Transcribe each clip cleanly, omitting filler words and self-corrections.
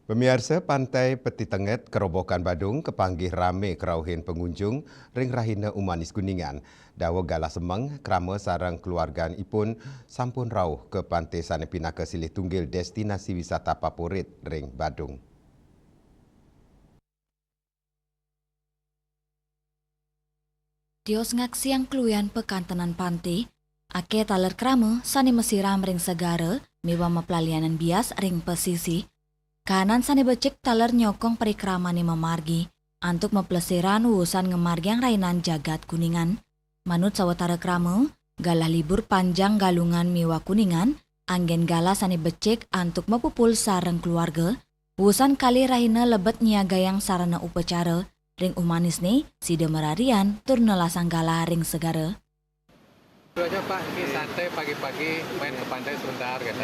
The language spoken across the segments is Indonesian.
Pemirsa Pantai Peti Tenget, Kerobokan Badung, kepanggih rame kerauhin pengunjung, ring rahina Umanis Kuningan. Dawa Gala Semeng, krama sarang keluargaan ipun, sampun rauh ke Pantai Sanepinaka silih tunggil destinasi wisata favorit ring Badung. Tios ngaksiang kluyan pekantenan pantai, ake taler krama sani mesiram ring segara, miwa mepelalianan bias ring pesisi. Kanan sani becek taler nyokong perikrama ni memargi, antuk meplesiran urusan ngemargiang rainan jagat Kuningan. Manut sawatara krama, galah libur panjang galungan miwa Kuningan, anggen gala sani becek antuk mepupul sareng keluarga, urusan kali raina lebet niagayang sarana upacara, ring Umanis nih, si demerarian turna lasang gala ring segara. Itu aja Pak, ini santai pagi-pagi main ke pantai sebentar gitu.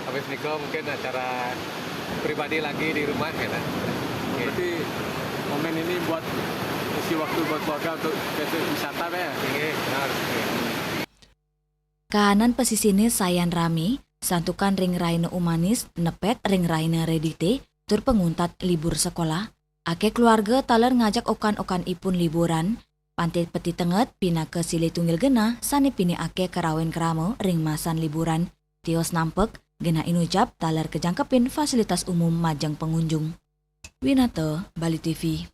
Habis nikah mungkin acara pribadi lagi di rumah gitu. Berarti momen ini buat isi waktu buat keluarga untuk wisata ya? Iya, benar. Kahanan pesisine sayan rame, santukan ring raina Umanis, nepet ring raina redite, tur penguntat libur sekolah. Ake keluarga taler ngajak okan-okan ipun liburan, Pantai Peti Tenget pina ke Silih Tunggil Gena, sani pini ake kerawen keramo ring masan liburan. Tios nampek, gena inucap taler kejangkepin fasilitas umum majang pengunjung. Winata, Bali TV.